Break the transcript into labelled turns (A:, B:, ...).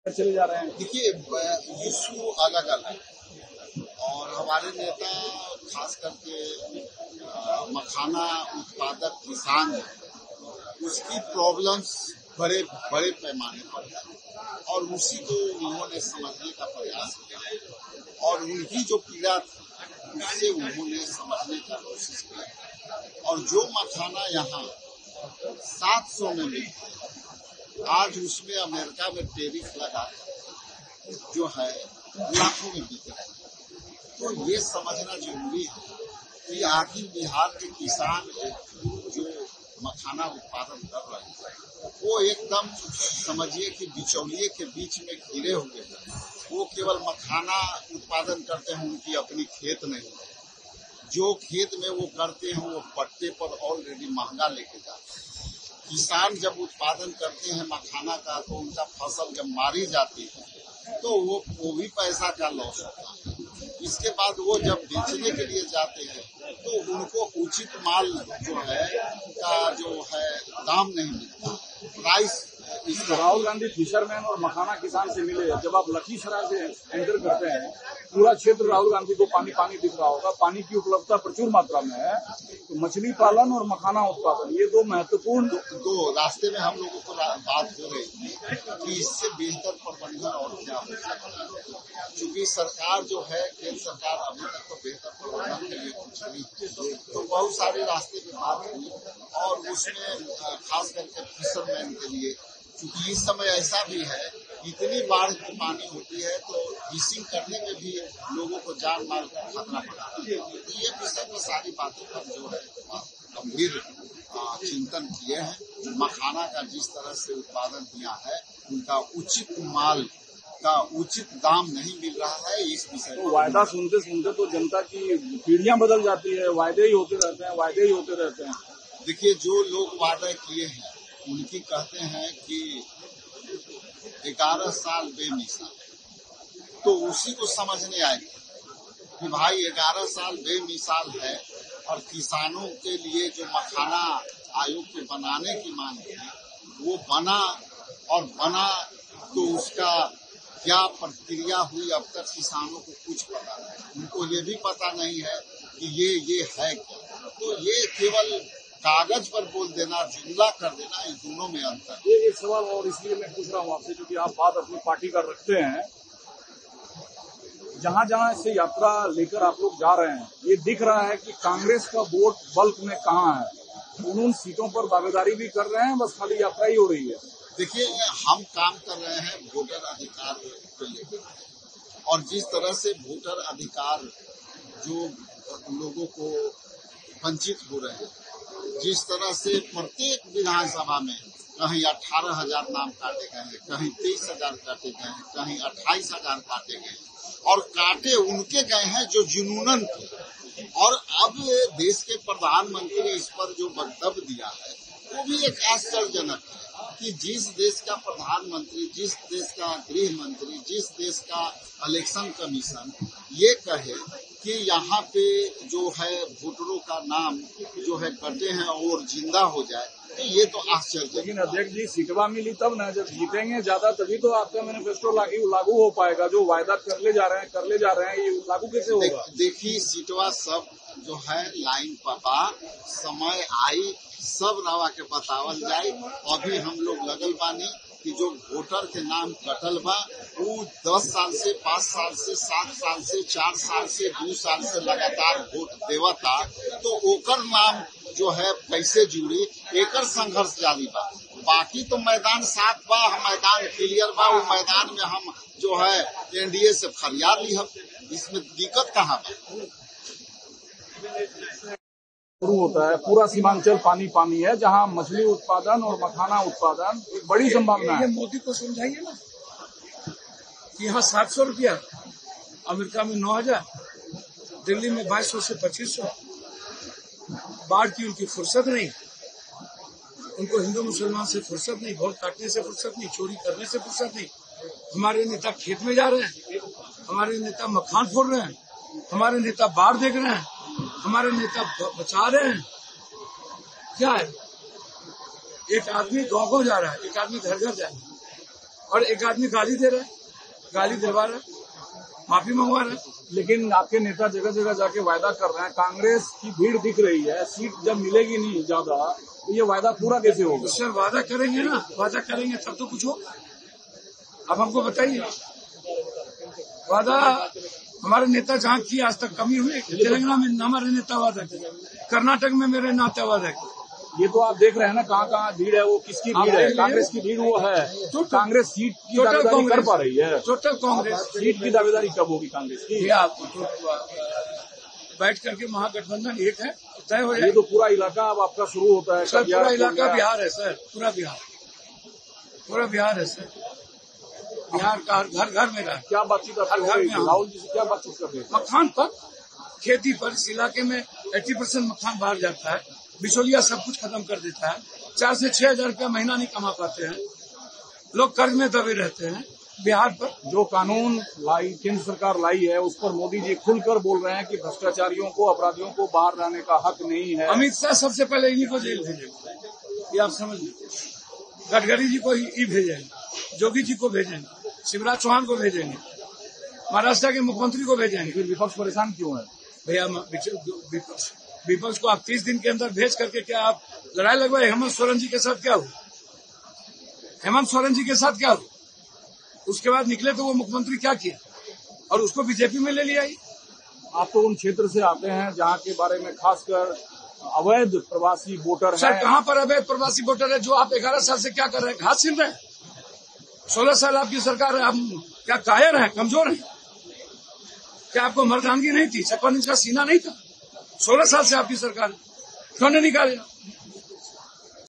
A: चले जा रहे हैं।
B: देखिए, इशू अलग अलग और हमारे नेता खास करके मखाना उत्पादक किसान है, उसकी प्रॉब्लम्स बड़े बड़े पैमाने पर है और उसी को उन्होंने समझने का प्रयास किया और उनकी जो पीड़ा थी उससे उन्होंने समझने का कोशिश किया और जो मखाना यहाँ 700 में मिलता है, आज उसमें अमेरिका में टैरिफ लगा जो है लाखों में बिक रहा है। तो ये समझना जरूरी है कि आखिर बिहार के किसान जो मखाना उत्पादन कर रहे हैं वो एकदम समझिए कि बिचौलिए के बीच में घिरे हुए हैं। वो केवल मखाना उत्पादन करते हैं, उनकी अपनी खेत नहीं है। जो खेत में वो करते हैं वो पट्टे पर ऑलरेडी महंगा लेके जाते हैं। किसान जब उत्पादन करते हैं मखाना का तो उनका फसल जब मारी जाती है तो वो भी पैसा का लॉस होता है। इसके बाद वो जब बेचने के लिए जाते हैं तो उनको उचित माल जो है का जो है दाम नहीं मिलता। प्राइस
A: राहुल गांधी फिशरमैन और मखाना किसान से मिले। जब आप लखीसराय से एंटर करते हैं, पूरा क्षेत्र राहुल गांधी को पानी पानी दिख रहा होगा। पानी की उपलब्धता प्रचुर मात्रा में है। तो मछली पालन और मखाना उत्पादन ये दो महत्वपूर्ण
B: दो रास्ते में हम लोगों को बात हो रही थी कि इससे बेहतर प्रबंधन और क्या हो सकता है, क्योंकि सरकार जो है केंद्र सरकार अभी तक तो बेहतर प्रबंधन के लिए कुछ नहीं। तो बहुत सारे रास्ते पे बात हुई और उसमें खास करके फिशरमैन के लिए, क्योंकि इस समय ऐसा भी है इतनी बाढ़ की पानी होती है तो फिशिंग करने में भी लोगों को जान माल का खतरा पड़ा है। तो ये विषय में सारी बातों पर जो है गंभीर चिंतन किए हैं। मखाना का जिस तरह से उत्पादन किया है उनका उचित माल का उचित दाम नहीं मिल रहा है। इस विषय
A: तो वायदा सुनते सुनते तो जनता की पीढ़ियां बदल जाती है। वायदे ही होते रहते हैं।
B: देखिए, जो लोग वादा किए हैं उनकी कहते हैं कि 11 साल बेमिसाल, तो उसी को समझने आएगा कि भाई 11 साल बेमिसाल है और किसानों के लिए जो मखाना आयोग के बनाने की मांग थी वो बना तो उसका क्या प्रक्रिया हुई अब तक किसानों को कुछ पता नहीं। उनको ये भी पता नहीं है कि ये है क्या। तो ये केवल कागज पर बोल देना, जुमला कर देना, इन दोनों में अंतर है।
A: ये एक सवाल और इसलिए मैं पूछ रहा हूँ आपसे क्योंकि आप बात अपनी पार्टी का रखते हैं। जहाँ जहाँ से यात्रा लेकर आप लोग जा रहे हैं, ये दिख रहा है कि कांग्रेस का वोट बल्क में कहाँ है। उन सीटों पर दावेदारी भी कर रहे हैं, बस खाली यात्रा ही हो रही है।
B: देखिए, हम काम कर रहे हैं वोटर अधिकार को लेकर और जिस तरह से वोटर अधिकार जो लोगों को वंचित हो रहे हैं, जिस तरह से प्रत्येक विधानसभा में कहीं 18,000 नाम काटे गए हैं, कहीं 23,000 काटे गए हैं, कहीं 28,000 काटे गए हैं और काटे उनके गए हैं जो जुनूनन थे। और अब देश के प्रधानमंत्री ने इस पर जो वक्तव्य दिया है वो भी एक आश्चर्यजनक है कि जिस देश का प्रधानमंत्री, जिस देश का गृह मंत्री, जिस देश का इलेक्शन कमीशन ये कहे कि यहाँ पे जो है वोटरों का नाम जो है कटे हैं और जिंदा हो जाए, तो ये तो आश्चर्य।
A: लेकिन अध्यक्ष जी, सीटवा मिली तब ना, जब जीतेंगे ज्यादा तभी तो आपका मैनिफेस्टो लागू हो पाएगा। जो वायदा कर ले जा रहे हैं ये लागू कैसे होगा?
B: देखिए, सीटवा सब जो है लाइन पता समय आई सब रवा के बतावल जाए। अभी हम लोग लगल बानी कि जो वोटर के नाम कटल बा वो 10 साल से 5 साल से 7 साल से 4 साल से 2 साल से लगातार वोट देवता, तो ओकर नाम जो है कैसे जुड़ी, एकर संघर्ष जारी बा। बाकी तो मैदान साफ बा, मैदान क्लियर बा। वो मैदान में हम जो है एनडीए से फरियाद ली, इसमें दिक्कत कहाँ बा।
A: शुरू होता है, पूरा सीमांचल पानी पानी है, जहां मछली उत्पादन और मखाना उत्पादन एक बड़ी संभावना है।
C: मोदी को समझाइए ना कि यहाँ 700 रुपया, अमेरिका में 9,000, दिल्ली में 2200 से 2500। बाढ़ की उनकी फुर्सत नहीं, उनको हिंदू मुसलमान से फुर्सत नहीं, वोट काटने से फुर्सत नहीं, चोरी करने से फुर्सत नहीं। हमारे नेता खेत में जा रहे हैं, हमारे नेता मखान फोड़ रहे हैं, हमारे नेता बाढ़ देख रहे हैं, हमारे नेता बचा रहे हैं। क्या है, एक आदमी गाँव जा रहा है, एक आदमी घर घर जाएगा। और एक आदमी गाली दे रहा है, गाली दिलवा रहा है, माफी मंगवा रहा है।
A: लेकिन आपके नेता जगह जगह जाके वायदा कर रहे हैं, कांग्रेस की भीड़ दिख रही है, सीट जब मिलेगी नहीं ज्यादा तो ये वायदा पूरा कैसे होगा?
C: उससे वादा करेंगे ना, वादा करेंगे तब तो कुछ होगा। अब हमको बताइए, वादा हमारे नेता जहाँ की आज तक कमी हुई? तेलंगाना में हमारे नेता वादा किया, कर्नाटक में मेरे नेता वादा किया।
A: ये तो आप देख रहे हैं ना कहाँ कहाँ भीड़ है, वो किसकी भीड़ है? कांग्रेस की भीड़ वो है। तो कांग्रेस सीट की दावेदारी कर पा रही है।
C: टोटल कांग्रेस
A: सीट की दावेदारी कब होगी कांग्रेस की?
C: बैठ करके महागठबंधन एक है, तय हो जाए।
A: ये तो पूरा इलाका अब आपका शुरू होता है
C: सर, पूरा इलाका बिहार है सर, पूरा बिहार है सर। बिहार का घर घर में रहा।
A: क्या बातचीत घर में राहुल जी से क्या बातचीत कर रहे हैं?
C: मखान पर, खेती पर। इस इलाके में 80% मखान बाहर जाता है। बिचौलिया सब कुछ खत्म कर देता है। 4 से 6 हजार रुपया महीना नहीं कमा पाते हैं लोग, कर्ज में दबे रहते हैं। बिहार पर
A: जो कानून केंद्र सरकार लाई है उस पर मोदी जी खुलकर बोल रहे हैं कि भ्रष्टाचारियों को, अपराधियों को बाहर रहने का हक नहीं है।
C: अमित शाह सबसे पहले इन्हीं को जेल भेजेंगे, ये आप समझ लीजिए। गडकरी जी को ही भेजेंगे, योगी जी को भेजेंगे, शिवराज चौहान को भेजेंगे, महाराष्ट्र के मुख्यमंत्री को भेजेंगे।
A: फिर विपक्ष परेशान क्यों है?
C: भैया विपक्ष को आप 30 दिन के अंदर भेज करके क्या आप लड़ाई लगवाए? हेमंत सोरेन जी के साथ क्या हुआ? हेमंत सोरेन जी के साथ क्या हुआ? उसके बाद निकले तो वो मुख्यमंत्री क्या किया और उसको बीजेपी में ले लिया।
A: आप तो उन क्षेत्र से आते हैं जहाँ के बारे में खासकर अवैध प्रवासी वोटर
C: सर,
A: हैं।
C: कहाँ पर अवैध प्रवासी वोटर है? जो आप 11 साल से क्या कर रहे हैं? घास छीन रहे हैं। 16 साल आपकी सरकार है, आप क्या कायर हैं, कमजोर हैं? क्या आपको मर्दानगी नहीं थी? 56 इंच का सीना नहीं था? 16 साल से आपकी सरकार, क्यों नहीं निकाले?